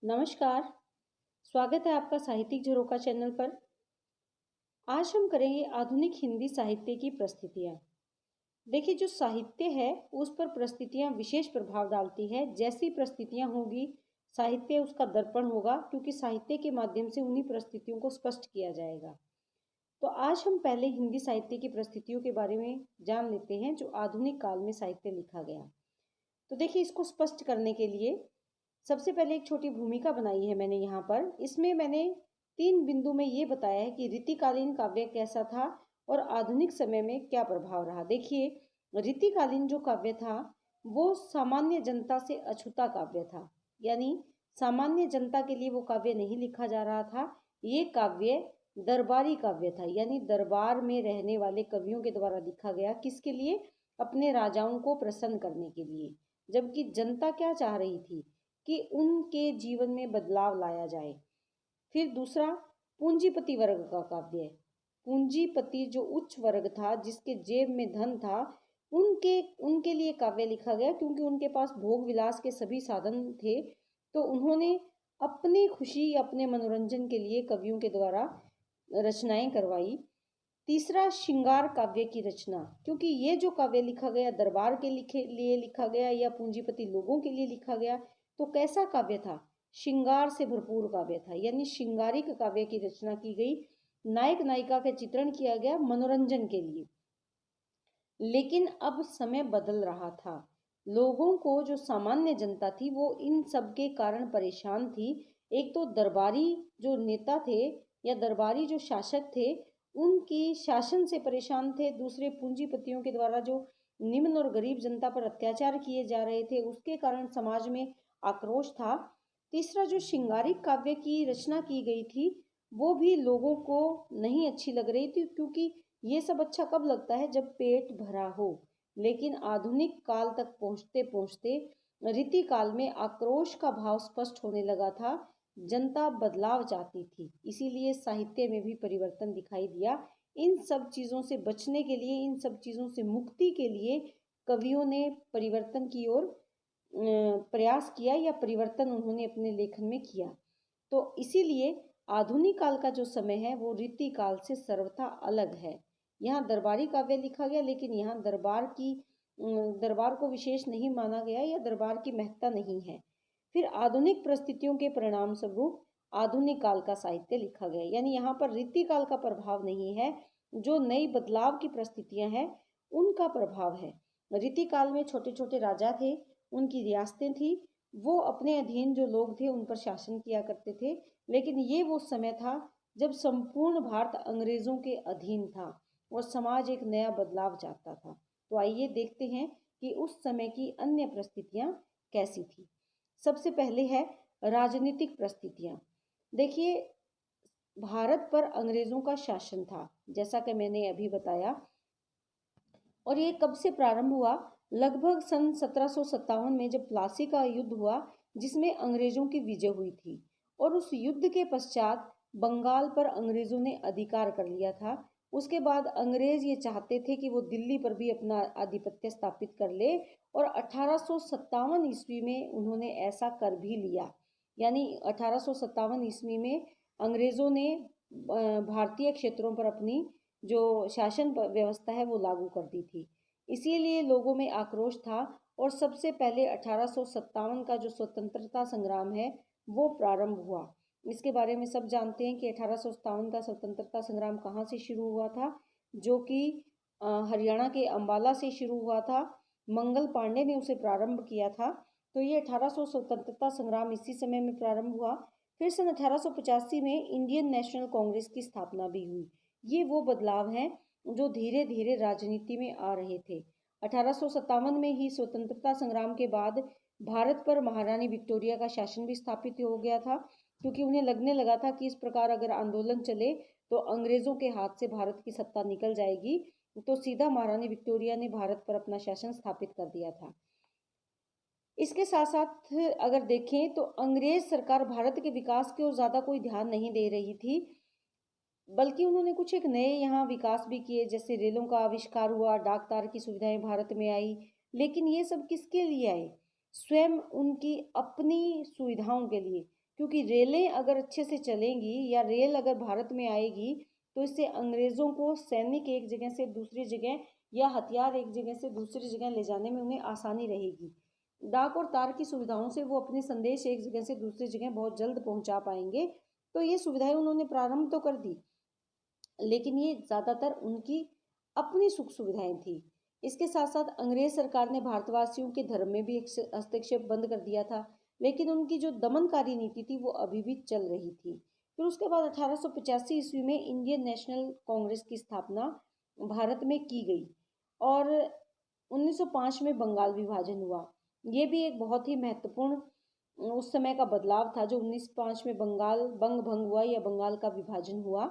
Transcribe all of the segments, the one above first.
नमस्कार। स्वागत है आपका साहित्यिक झरोखा चैनल पर। आज हम करेंगे आधुनिक हिंदी साहित्य की प्रस्तुतियाँ। देखिए, जो साहित्य है उस पर प्रस्तुतियाँ विशेष प्रभाव डालती है। जैसी प्रस्तुतियाँ होगी, साहित्य उसका दर्पण होगा, क्योंकि साहित्य के माध्यम से उन्हीं प्रस्तुतियों को स्पष्ट किया जाएगा। तो आज हम पहले हिंदी साहित्य की प्रस्तुतियों के बारे में जान लेते हैं जो आधुनिक काल में साहित्य लिखा गया। तो देखिए, इसको स्पष्ट करने के लिए सबसे पहले एक छोटी भूमिका बनाई है मैंने यहाँ पर। इसमें मैंने 3 बिंदु में ये बताया है कि रीतिकालीन काव्य कैसा था और आधुनिक समय में क्या प्रभाव रहा। देखिए, रीतिकालीन जो काव्य था वो सामान्य जनता से अछूता काव्य था, यानी सामान्य जनता के लिए वो काव्य नहीं लिखा जा रहा था। ये काव्य दरबारी काव्य था, यानी दरबार में रहने वाले कवियों के द्वारा लिखा गया। किसके लिए? अपने राजाओं को प्रसन्न करने के लिए। जबकि जनता क्या चाह रही थी कि उनके जीवन में बदलाव लाया जाए। फिर दूसरा, पूंजीपति वर्ग का काव्य है। पूंजीपति जो उच्च वर्ग था, जिसके जेब में धन था, उनके उनके लिए काव्य लिखा गया, क्योंकि उनके पास भोग विलास के सभी साधन थे। तो उन्होंने अपनी खुशी, अपने मनोरंजन के लिए कवियों के द्वारा रचनाएं करवाई। तीसरा, श्रृंगार काव्य की रचना, क्योंकि ये जो काव्य लिखा गया दरबार के लिए लिखा गया या पूंजीपति लोगों के लिए लिखा गया, तो कैसा काव्य था? श्रृंगार से भरपूर काव्य था, यानी श्रृंगारिक काव्य की रचना की गई। नायक नायिका का चित्रण किया गया मनोरंजन के लिए। लेकिन अब समय बदल रहा था। लोगों को, जो सामान्य जनता थी, वो इन सब के कारण परेशान थी। एक तो दरबारी जो नेता थे या दरबारी जो शासक थे, उनकी शासन से परेशान थे। दूसरे, पूंजीपतियों के द्वारा जो निम्न और गरीब जनता पर अत्याचार किए जा रहे थे, उसके कारण समाज में आक्रोश था। तीसरा, जो श्रृंगारिक काव्य की रचना की गई थी, वो भी लोगों को नहीं अच्छी लग रही थी, क्योंकि ये सब अच्छा कब लगता है? जब पेट भरा हो। लेकिन आधुनिक काल तक पहुंचते पहुंचते रीति काल में आक्रोश का भाव स्पष्ट होने लगा था। जनता बदलाव चाहती थी, इसीलिए साहित्य में भी परिवर्तन दिखाई दिया। इन सब चीज़ों से बचने के लिए, इन सब चीज़ों से मुक्ति के लिए कवियों ने परिवर्तन की ओर प्रयास किया, या परिवर्तन उन्होंने अपने लेखन में किया। तो इसीलिए आधुनिक काल का जो समय है वो रीति काल से सर्वथा अलग है। यहाँ दरबारी काव्य लिखा गया, लेकिन यहाँ दरबार को विशेष नहीं माना गया, या दरबार की महत्ता नहीं है। फिर आधुनिक परिस्थितियों के परिणाम स्वरूप आधुनिक काल का साहित्य लिखा गया, यानी यहाँ पर रीति काल का प्रभाव नहीं है, जो नई बदलाव की परिस्थितियां हैं उनका प्रभाव है। रीति काल में छोटे छोटे राजा थे, उनकी रियासतें थी, वो अपने अधीन जो लोग थे उन पर शासन किया करते थे। लेकिन ये वो समय था जब संपूर्ण भारत अंग्रेजों के अधीन था और समाज एक नया बदलाव चाहता था। तो आइए देखते हैं कि उस समय की अन्य परिस्थितियां कैसी थी। सबसे पहले है राजनीतिक परिस्थितियां। देखिए, भारत पर अंग्रेजों का शासन था, जैसा कि मैंने अभी बताया। और ये कब से प्रारंभ हुआ? लगभग सन 1757 में, जब प्लासी का युद्ध हुआ, जिसमें अंग्रेजों की विजय हुई थी। और उस युद्ध के पश्चात बंगाल पर अंग्रेजों ने अधिकार कर लिया था। उसके बाद अंग्रेज ये चाहते थे कि वो दिल्ली पर भी अपना आधिपत्य स्थापित कर ले, और 1857 ईस्वी में उन्होंने ऐसा कर भी लिया। यानी 1857 ईस्वी में अंग्रेजों ने भारतीय क्षेत्रों पर अपनी जो शासन व्यवस्था है वो लागू कर दी थी। इसीलिए लोगों में आक्रोश था, और सबसे पहले 1857 का जो स्वतंत्रता संग्राम है वो प्रारंभ हुआ। इसके बारे में सब जानते हैं कि 1857 का स्वतंत्रता संग्राम कहाँ से शुरू हुआ था, जो कि हरियाणा के अंबाला से शुरू हुआ था। मंगल पांडे ने उसे प्रारंभ किया था। तो ये 1800 स्वतंत्रता संग्राम इसी समय में प्रारंभ हुआ। फिर सन 1885 में इंडियन नेशनल कांग्रेस की स्थापना भी हुई। ये वो बदलाव हैं जो धीरे धीरे राजनीति में आ रहे थे। 1857 में ही स्वतंत्रता संग्राम के बाद भारत पर महारानी विक्टोरिया का शासन भी स्थापित हो गया था, क्योंकि उन्हें लगने लगा था कि इस प्रकार अगर आंदोलन चले तो अंग्रेजों के हाथ से भारत की सत्ता निकल जाएगी। तो सीधा महारानी विक्टोरिया ने भारत पर अपना शासन स्थापित कर दिया था। इसके साथ साथ अगर देखें तो अंग्रेज सरकार भारत के विकास की ओर ज़्यादा कोई ध्यान नहीं दे रही थी, बल्कि उन्होंने कुछ एक नए यहाँ विकास भी किए, जैसे रेलों का आविष्कार हुआ, डाक तार की सुविधाएं भारत में आई। लेकिन ये सब किसके लिए आए? स्वयं उनकी अपनी सुविधाओं के लिए। क्योंकि रेलें अगर अच्छे से चलेंगी या रेल अगर भारत में आएगी तो इससे अंग्रेज़ों को सैनिक एक जगह से दूसरी जगह या हथियार एक जगह से दूसरी जगह ले जाने में उन्हें आसानी रहेगी। डाक और तार की सुविधाओं से वो अपने संदेश एक जगह से दूसरी जगह बहुत जल्द पहुंचा पाएंगे। तो ये सुविधाएं उन्होंने प्रारंभ तो कर दी, लेकिन ये ज़्यादातर उनकी अपनी सुख सुविधाएं थी। इसके साथ साथ अंग्रेज सरकार ने भारतवासियों के धर्म में भी हस्तक्षेप बंद कर दिया था, लेकिन उनकी जो दमनकारी नीति थी वो अभी भी चल रही थी। फिर उसके बाद 1885 ईस्वी में इंडियन नेशनल कांग्रेस की स्थापना भारत में की गई और 1905 में बंगाल विभाजन हुआ। ये भी एक बहुत ही महत्वपूर्ण उस समय का बदलाव था जो 1905 में बंगाल बंग भंग हुआ या बंगाल का विभाजन हुआ।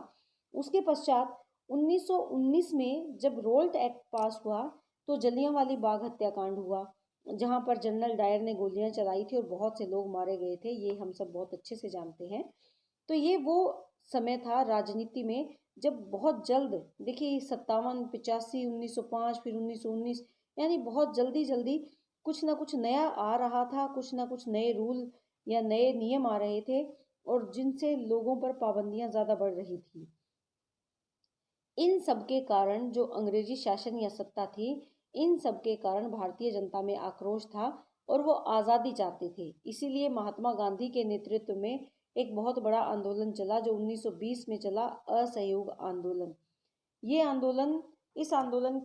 उसके पश्चात 1919 में जब रोल्ट एक्ट पास हुआ तो जलियांवाला बाग हत्याकांड हुआ, जहां पर जनरल डायर ने गोलियां चलाई थी और बहुत से लोग मारे गए थे। ये हम सब बहुत अच्छे से जानते हैं। तो ये वो समय था राजनीति में जब बहुत जल्द, देखिए 57, 85, 1905 फिर 1919, यानी बहुत जल्दी जल्दी कुछ ना कुछ नया आ रहा था, कुछ ना कुछ नए रूल या नए नियम आ रहे थे और जिनसे लोगों पर पाबंदियां ज़्यादा बढ़ रही थी। इन सब के कारण जो अंग्रेजी शासन या सत्ता थी, इन सब के कारण भारतीय जनता में आक्रोश था और वो आज़ादी चाहते थे। इसीलिए महात्मा गांधी के नेतृत्व में एक बहुत बड़ा आंदोलन चला जो 1920 में चला, असहयोग आंदोलन। ये आंदोलन, इस आंदोलन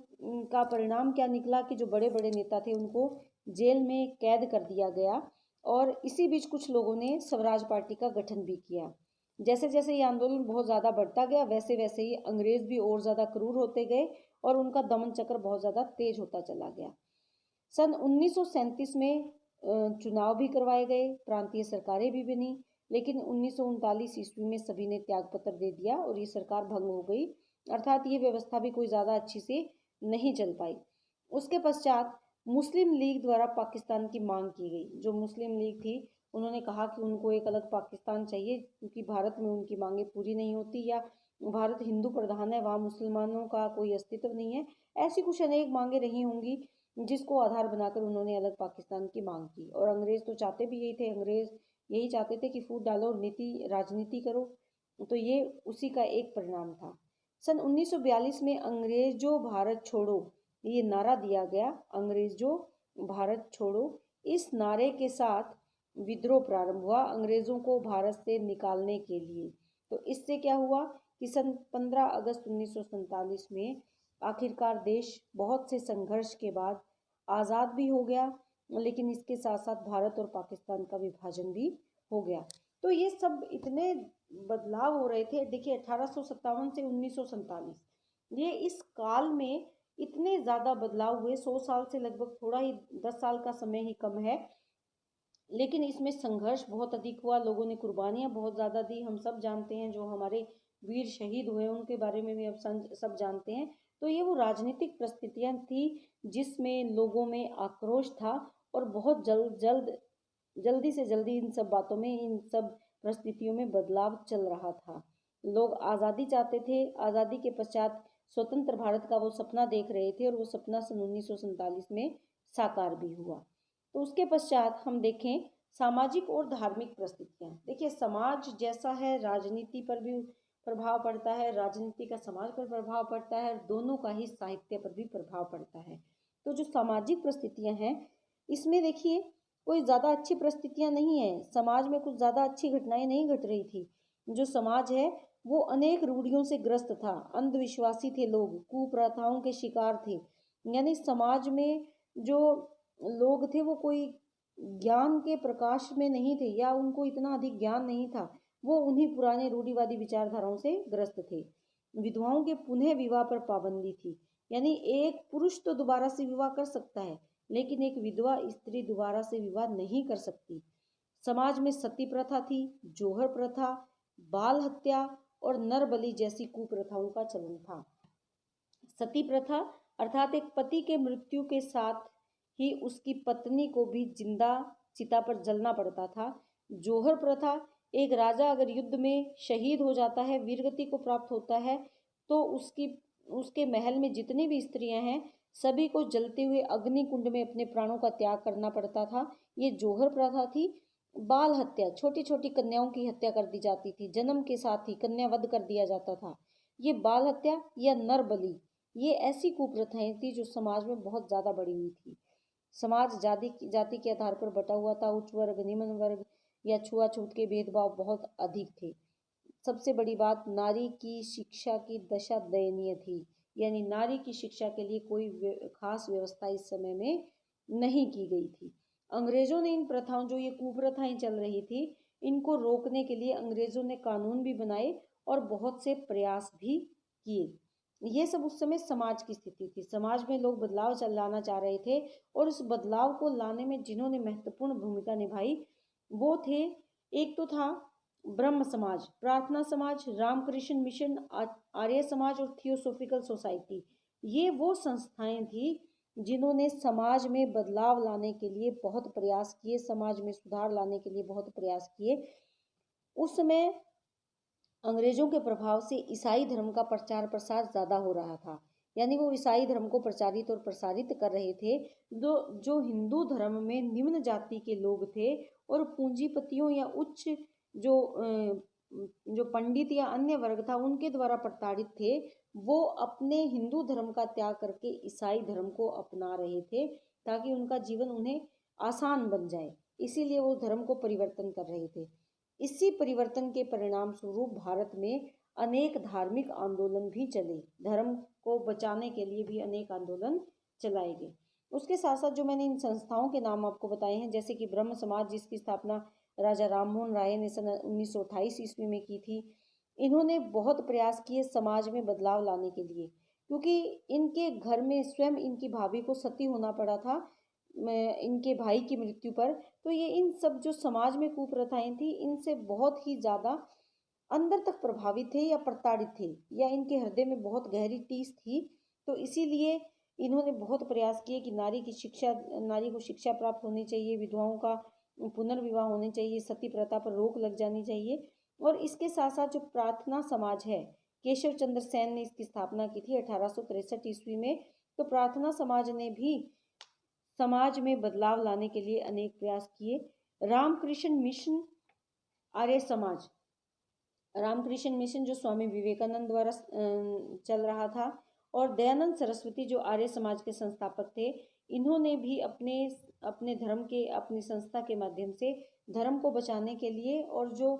का परिणाम क्या निकला कि जो बड़े बड़े नेता थे उनको जेल में कैद कर दिया गया और इसी बीच कुछ लोगों ने स्वराज पार्टी का गठन भी किया। जैसे जैसे ये आंदोलन बहुत ज़्यादा बढ़ता गया वैसे वैसे ही अंग्रेज भी और ज़्यादा क्रूर होते गए और उनका दमन चक्र बहुत ज़्यादा तेज होता चला गया। सन 1937 में चुनाव भी करवाए गए, प्रांतीय सरकारें भी बनी, लेकिन 1939 ईस्वी में सभी ने त्यागपत्र दे दिया और ये सरकार भंग हो गई, अर्थात ये व्यवस्था भी कोई ज़्यादा अच्छी से नहीं चल पाई। उसके पश्चात मुस्लिम लीग द्वारा पाकिस्तान की मांग की गई। जो मुस्लिम लीग थी उन्होंने कहा कि उनको एक अलग पाकिस्तान चाहिए क्योंकि भारत में उनकी मांगें पूरी नहीं होती या भारत हिंदू प्रधान है, वहाँ मुसलमानों का कोई अस्तित्व नहीं है। ऐसी कुछ अनेक मांगें रही होंगी जिसको आधार बनाकर उन्होंने अलग पाकिस्तान की मांग की। और अंग्रेज तो चाहते भी यही थे, अंग्रेज यही चाहते थे कि फूट डालो, नीति राजनीति करो। तो ये उसी का एक परिणाम था। सन 1942 में अंग्रेजों भारत छोड़ो ये नारा दिया गया। अंग्रेजों भारत छोड़ो, इस नारे के साथ विद्रोह प्रारंभ हुआ अंग्रेजों को भारत से निकालने के लिए। तो इससे क्या हुआ कि सन 15 अगस्त 1947 में आखिरकार देश बहुत से संघर्ष के बाद आज़ाद भी हो गया, लेकिन इसके साथ साथ भारत और पाकिस्तान का विभाजन भी हो गया। तो ये सब इतने बदलाव हो रहे थे। देखिए 1857 से 1947, ये इस काल में इतने ज़्यादा बदलाव हुए। 100 साल से लगभग थोड़ा ही 10 साल का समय ही कम है, लेकिन इसमें संघर्ष बहुत अधिक हुआ, लोगों ने कुर्बानियाँ बहुत ज़्यादा दी। हम सब जानते हैं, जो हमारे वीर शहीद हुए उनके बारे में भी अब सब जानते हैं। तो ये वो राजनीतिक परिस्थितियाँ थी जिसमें लोगों में आक्रोश था और बहुत जल्दी से जल्दी इन सब बातों में, इन सब परिस्थितियों में बदलाव चल रहा था। लोग आज़ादी चाहते थे। आज़ादी के पश्चात स्वतंत्र भारत का वो सपना देख रहे थे और वो सपना सन 1947 में साकार भी हुआ। तो उसके पश्चात हम देखें सामाजिक और धार्मिक परिस्थितियाँ। देखिए समाज जैसा है राजनीति पर भी प्रभाव पड़ता है, राजनीति का समाज पर प्रभाव पड़ता है, दोनों का ही साहित्य पर भी प्रभाव पड़ता है। तो जो सामाजिक परिस्थितियाँ हैं इसमें देखिए कोई ज़्यादा अच्छी परिस्थितियाँ नहीं है, समाज में कुछ ज़्यादा अच्छी घटनाएं नहीं घट रही थी। जो समाज है वो अनेक रूढ़ियों से ग्रस्त था, अंधविश्वासी थे लोग, कुप्रथाओं के शिकार थे। यानी समाज में जो लोग थे वो कोई ज्ञान के प्रकाश में नहीं थे या उनको इतना अधिक ज्ञान नहीं था, वो उन्हीं पुराने रूढ़िवादी विचारधाराओं से ग्रस्त थे। विधवाओं के पुनः विवाह पर पाबंदी थी, यानी एक पुरुष तो दोबारा से विवाह कर सकता है लेकिन एक विधवा स्त्री दोबारा से विवाह नहीं कर सकती। समाज में सती प्रथा थी, जोहर प्रथा, बाल हत्या और नर बलि जैसी कुप्रथाओं का चलन था। सती प्रथा अर्थात एक पति के मृत्यु के साथ ही उसकी पत्नी को भी जिंदा चिता पर जलना पड़ता था। जोहर प्रथा, एक राजा अगर युद्ध में शहीद हो जाता है, वीरगति को प्राप्त होता है, तो उसके महल में जितनी भी स्त्रियां हैं सभी को जलते हुए अग्नि कुंड में अपने प्राणों का त्याग करना पड़ता था। ये जोहर प्रथा थी। बाल हत्या, छोटी छोटी कन्याओं की हत्या कर दी जाती थी, जन्म के साथ ही कन्या वध कर दिया जाता था। ये बाल हत्या या नर बलि, ये ऐसी कुप्रथाएं थी जो समाज में बहुत ज्यादा बढ़ी हुई थी। समाज जाति के आधार पर बटा हुआ था। उच्च वर्ग, निम्न वर्ग या छुआछूत के भेदभाव बहुत अधिक थे। सबसे बड़ी बात, नारी की शिक्षा की दशा दयनीय थी, यानी नारी की शिक्षा के लिए कोई खास व्यवस्था इस समय में नहीं की गई थी। अंग्रेजों ने इन प्रथाओं, जो ये कुप्रथाएं चल रही थी, इनको रोकने के लिए अंग्रेजों ने कानून भी बनाए और बहुत से प्रयास भी किए। ये सब उस समय समाज की स्थिति थी। समाज में लोग बदलाव लाना चाह रहे थे, और उस बदलाव को लाने में जिन्होंने महत्वपूर्ण भूमिका निभाई वो थे, एक तो था ब्रह्म समाज, प्रार्थना समाज, रामकृष्ण मिशन, आर्य समाज और थियोसोफिकल सोसाइटी। ये वो संस्थाएं थी जिन्होंने समाज में बदलाव लाने के लिए बहुत प्रयास किए, समाज में सुधार लाने के लिए बहुत प्रयास किए। उस समय अंग्रेजों के प्रभाव से ईसाई धर्म का प्रचार प्रसार ज्यादा हो रहा था, यानी वो ईसाई धर्म को प्रचारित और प्रसारित कर रहे थे। जो हिंदू धर्म में निम्न जाति के लोग थे और पूंजीपतियों या उच्च जो पंडित या अन्य वर्ग था उनके द्वारा प्रताड़ित थे, वो अपने हिंदू धर्म का त्याग करके ईसाई धर्म को अपना रहे थे ताकि उनका जीवन उन्हें आसान बन जाए। इसीलिए वो धर्म को परिवर्तन कर रहे थे। इसी परिवर्तन के परिणाम स्वरूप भारत में अनेक धार्मिक आंदोलन भी चले। धर्म को बचाने के लिए भी अनेक आंदोलन चलाए गए। उसके साथ साथ जो मैंने इन संस्थाओं के नाम आपको बताए हैं, जैसे कि ब्रह्म समाज, जिसकी स्थापना राजा राममोहन राय ने सन 1928 ईस्वी में की थी। इन्होंने बहुत प्रयास किए समाज में बदलाव लाने के लिए, क्योंकि इनके घर में स्वयं इनकी भाभी को सती होना पड़ा था इनके भाई की मृत्यु पर। तो ये इन सब जो समाज में कुप्रथाएं थी, इनसे बहुत ही ज्यादा अंदर तक प्रभावित थे या प्रताड़ित थे, या इनके हृदय में बहुत गहरी टीस थी। तो इसीलिए इन्होंने बहुत प्रयास किए कि नारी को शिक्षा प्राप्त होनी चाहिए, विधवाओं का पुनर्विवाह होने चाहिए, सती प्रथा पर रोक लग जानी चाहिए। और इसके साथ साथ जो प्रार्थना समाज है, केशव चंद्र सेन ने इसकी स्थापना की थी 1863 ईस्वी में। तो प्रार्थना समाज ने भी समाज में बदलाव लाने के लिए अनेक प्रयास किए। रामकृष्ण मिशन, आर्य समाज, रामकृष्ण मिशन जो स्वामी विवेकानंद द्वारा चल रहा था, और दयानंद सरस्वती जो आर्य समाज के संस्थापक थे, इन्होंने भी अपने अपने धर्म के, अपनी संस्था के माध्यम से धर्म को बचाने के लिए और जो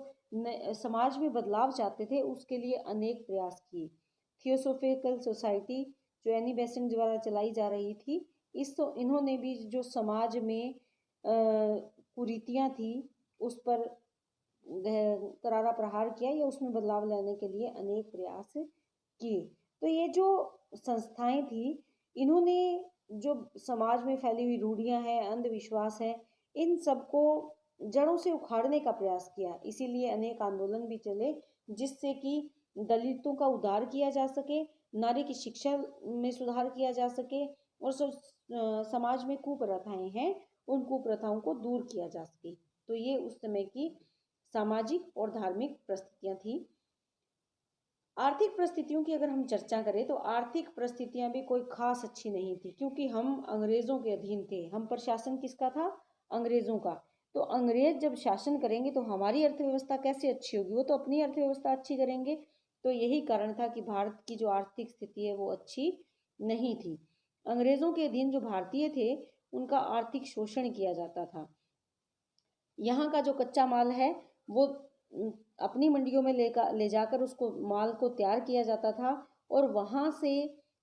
समाज में बदलाव चाहते थे उसके लिए अनेक प्रयास किए। थियोसोफिकल सोसाइटी जो एनी बेसेंट द्वारा चलाई जा रही थी, इन्होंने भी जो समाज में कुरीतियां थी उस पर करारा प्रहार किया या उसमें बदलाव लाने के लिए अनेक प्रयास किए। तो ये जो संस्थाएं थी, इन्होंने जो समाज में फैली हुई रूढ़ियां हैं, अंधविश्वास है, इन सबको जड़ों से उखाड़ने का प्रयास किया। इसीलिए अनेक आंदोलन भी चले जिससे कि दलितों का उद्धार किया जा सके, नारी की शिक्षा में सुधार किया जा सके, और समाज में कुप्रथाएं हैं उन कुप्रथाओं को दूर किया जा सके। तो ये उस समय की सामाजिक और धार्मिक परिस्थितियां थी। आर्थिक परिस्थितियों की अगर हम चर्चा करें तो आर्थिक परिस्थितियां भी कोई खास अच्छी नहीं थी, क्योंकि हम अंग्रेजों के अधीन थे। हम पर शासन किसका था? अंग्रेजों का। तो अंग्रेज जब शासन करेंगे तो हमारी अर्थव्यवस्था कैसे अच्छी होगी? वो तो अपनी अर्थव्यवस्था अच्छी करेंगे। तो यही कारण था कि भारत की जो आर्थिक स्थिति है वो अच्छी नहीं थी। अंग्रेजों के अधीन जो भारतीय थे उनका आर्थिक शोषण किया जाता था। यहाँ का जो कच्चा माल है वो अपनी मंडियों में ले जाकर उसको माल को तैयार किया जाता था, और वहाँ से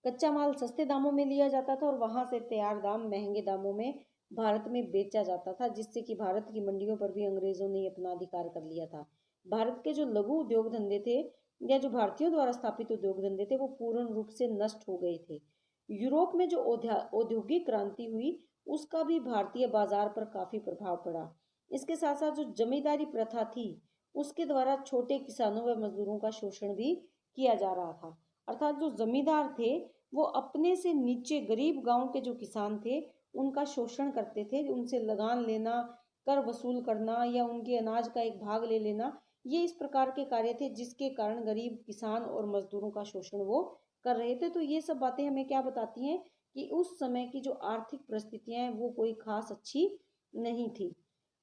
कच्चा माल सस्ते दामों में लिया जाता था और वहाँ से तैयार दाम महंगे दामों में भारत में बेचा जाता था, जिससे कि भारत की मंडियों पर भी अंग्रेजों ने अपना अधिकार कर लिया था। भारत के जो लघु उद्योग धंधे थे या जो भारतीयों द्वारा स्थापित उद्योग धंधे थे वो पूर्ण रूप से नष्ट हो गए थे। यूरोप में जो औद्योगिक क्रांति हुई उसका भी भारतीय बाजार पर काफी प्रभाव पड़ा। इसके साथ साथ जो जमींदारी प्रथा थी उसके द्वारा छोटे किसानों व मजदूरों का शोषण भी किया जा रहा था। अर्थात जो जमींदार थे वो अपने से नीचे गरीब गांव के जो किसान थे उनका शोषण करते थे, उनसे लगान लेना, कर वसूल करना या उनके अनाज का एक भाग ले लेना, ये इस प्रकार के कार्य थे जिसके कारण गरीब किसान और मजदूरों का शोषण वो कर रहे थे। तो ये सब बातें हमें क्या बताती हैं कि उस समय की जो आर्थिक परिस्थितियां हैं वो कोई खास अच्छी नहीं थी।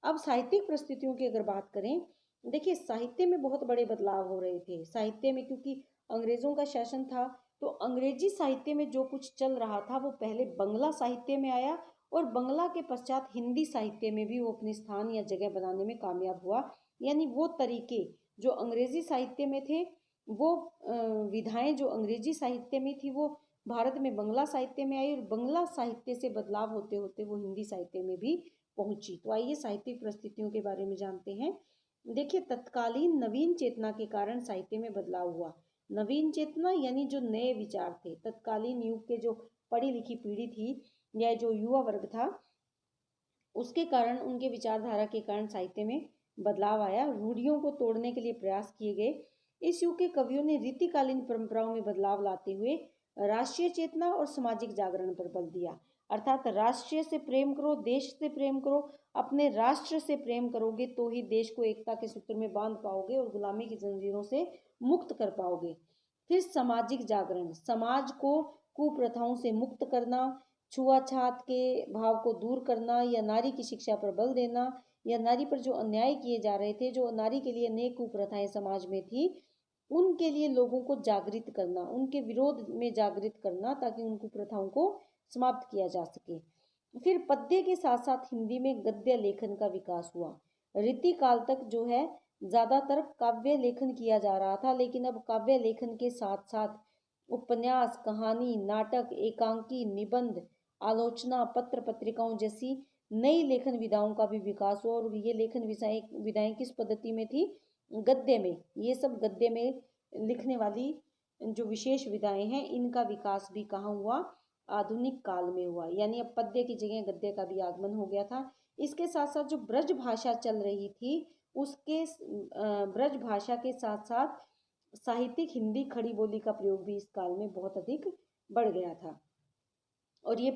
अब साहित्यिक परिस्थितियों की अगर बात करें, देखिए साहित्य में बहुत बड़े बदलाव हो रहे थे। साहित्य में क्योंकि अंग्रेजों का शासन था, तो अंग्रेजी साहित्य में जो कुछ चल रहा था वो पहले बंगला साहित्य में आया, और बंगला के पश्चात हिंदी साहित्य में भी वो अपनी स्थान या जगह बनाने में कामयाब हुआ। यानी वो तरीके जो अंग्रेजी साहित्य में थे, वो विधाएं जो अंग्रेजी साहित्य में थी, वो भारत में बंगला साहित्य में आई, और बंगला साहित्य से बदलाव होते होते वो हिंदी साहित्य में भी पहुंची। तो आइए साहित्यिक परिस्थितियों के बारे में जानते हैं। देखिए, तत्कालीन नवीन चेतना के कारण साहित्य में बदलाव हुआ। नवीन चेतना यानी जो नए विचार थे, तत्कालीन युग के जो पढ़ी लिखी पीढ़ी थी या जो युवा वर्ग था, उसके कारण, उनके विचारधारा के कारण साहित्य में बदलाव आया। रूढ़ियों को तोड़ने के लिए प्रयास किए गए। इस युग के कवियों ने रीतिकालीन परंपराओं में बदलाव लाते हुए राष्ट्रीय चेतना और सामाजिक जागरण पर बल दिया। अर्थात राष्ट्रीय से प्रेम करो, देश से प्रेम करो, अपने राष्ट्र से प्रेम करोगे तो ही देश को एकता के सूत्र में बांध पाओगे और गुलामी की जंजीरों से मुक्त कर पाओगे। फिर सामाजिक जागरण, समाज को कुप्रथाओं से मुक्त करना, छुआछात के भाव को दूर करना, या नारी की शिक्षा पर बल देना, या नारी पर जो अन्याय किए जा रहे थे, जो नारी के लिए अनेक कुप्रथाएं समाज में थी, उनके लिए लोगों को जागृत करना, उनके विरोध में जागृत करना, ताकि उन कुप्रथाओं को समाप्त किया जा सके। फिर पद्य के साथ साथ हिंदी में गद्य लेखन का विकास हुआ। रीति काल तक जो है ज्यादातर काव्य लेखन किया जा रहा था, लेकिन अब काव्य लेखन के साथ साथ उपन्यास, कहानी, नाटक, एकांकी, निबंध, आलोचना, पत्र पत्रिकाओं जैसी नई लेखन विधाओं का भी विकास हुआ। और ये लेखन विधाएं किस पद्धति में थी? गद्य में। ये सब गद्य में लिखने वाली जो विशेष विधाएं हैं, इनका विकास भी कहाँ हुआ? आधुनिक काल में हुआ। यानी अब पद्य की जगह गद्य का भी आगमन हो गया था। इसके साथ साथ जो ब्रज भाषा चल रही थी, उसके ब्रज भाषा के साथ साथ साहित्यिक हिंदी खड़ी बोली का प्रयोग भी इस काल में बहुत अधिक बढ़ गया था। और ये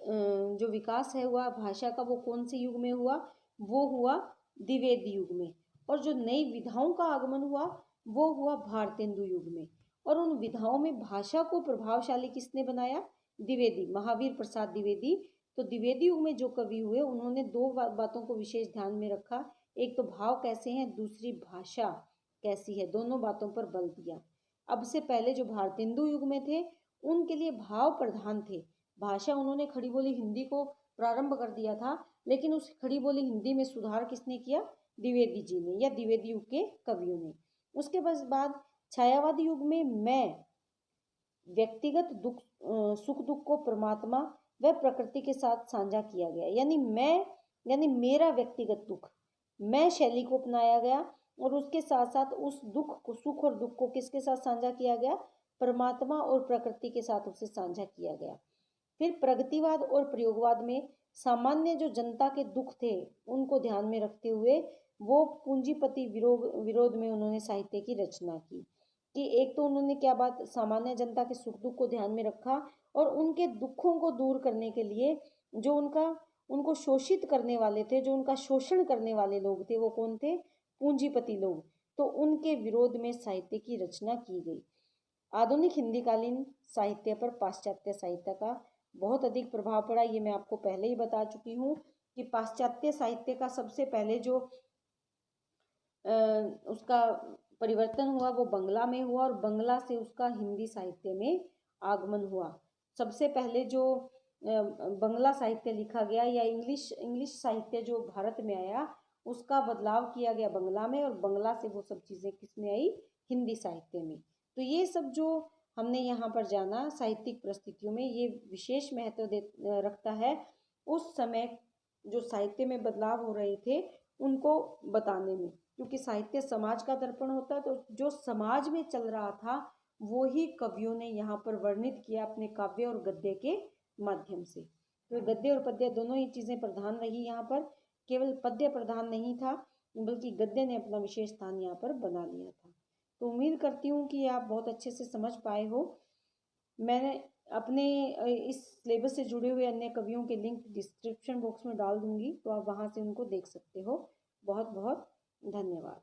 जो विकास है हुआ भाषा का, वो कौन से युग में हुआ? वो हुआ द्विवेदी युग में। और जो नई विधाओं का आगमन हुआ, वो हुआ भारतेंदु युग में। और उन विधाओं में भाषा को प्रभावशाली किसने बनाया? द्विवेदी, महावीर प्रसाद द्विवेदी। तो द्विवेदी युग में जो कवि हुए, उन्होंने दो बातों को विशेष ध्यान में रखा। एक तो भाव कैसे हैं, दूसरी भाषा कैसी है, दोनों बातों पर बल दिया। अब से पहले जो भारतेंदु युग में थे, उनके लिए भाव प्रधान थे। भाषा उन्होंने खड़ी बोली हिंदी को प्रारंभ कर दिया था, लेकिन उस खड़ी बोली हिंदी में सुधार किसने किया? द्विवेदी जी ने, या द्विवेदी युग के कवियों ने। उसके बाद छायावादी युग में मैं व्यक्तिगत दुख, सुख दुख को परमात्मा व प्रकृति के साथ साझा किया गया। यानी मेरा व्यक्तिगत दुख, मैं शैली को अपनाया गया, और उसके साथ साथ उस दुख को, सुख और दुख को किसके साथ साझा किया गया? परमात्मा और प्रकृति के साथ उसे साझा किया गया। फिर प्रगतिवाद और प्रयोगवाद में सामान्य जो जनता के दुख थे, उनको ध्यान में रखते हुए वो पूंजीपति विरोध में उन्होंने साहित्य की रचना की। कि एक तो उन्होंने क्या बात, सामान्य जनता के सुख दुख को ध्यान में रखा, और उनके दुखों को दूर करने के लिए जो उनको शोषित करने वाले थे, जो उनका शोषण करने वाले लोग थे, वो कौन थे? पूंजीपति लोग। तो उनके विरोध में साहित्य की रचना की गई। आधुनिक हिंदी कालीन साहित्य पर पाश्चात्य साहित्य का बहुत अधिक प्रभाव पड़ा। ये मैं आपको पहले ही बता चुकी हूँ कि पाश्चात्य साहित्य का सबसे पहले जो उसका परिवर्तन हुआ, वो बंगला में हुआ, और बंगला से उसका हिंदी साहित्य में आगमन हुआ। सबसे पहले जो बंगला साहित्य लिखा गया, या इंग्लिश साहित्य जो भारत में आया, उसका बदलाव किया गया बंगला में, और बंगला से वो सब चीज़ें किस में आई? हिंदी साहित्य में। तो ये सब जो हमने यहाँ पर जाना साहित्यिक परिस्थितियों में, ये विशेष महत्व रखता है उस समय जो साहित्य में बदलाव हो रहे थे उनको बताने में। क्योंकि साहित्य समाज का दर्पण होता है, तो जो समाज में चल रहा था वो ही कवियों ने यहाँ पर वर्णित किया अपने काव्य और गद्य के माध्यम से। तो गद्य और पद्य दोनों ही चीज़ें प्रधान रही यहाँ पर, केवल पद्य प्रधान नहीं था, बल्कि गद्य ने अपना विशेष स्थान यहाँ पर बना लिया था। तो उम्मीद करती हूँ कि आप बहुत अच्छे से समझ पाए हो। मैंने अपने इस सिलेबस से जुड़े हुए अन्य कवियों के लिंक डिस्क्रिप्शन बॉक्स में डाल दूंगी, तो आप वहाँ से उनको देख सकते हो। बहुत बहुत धन्यवाद।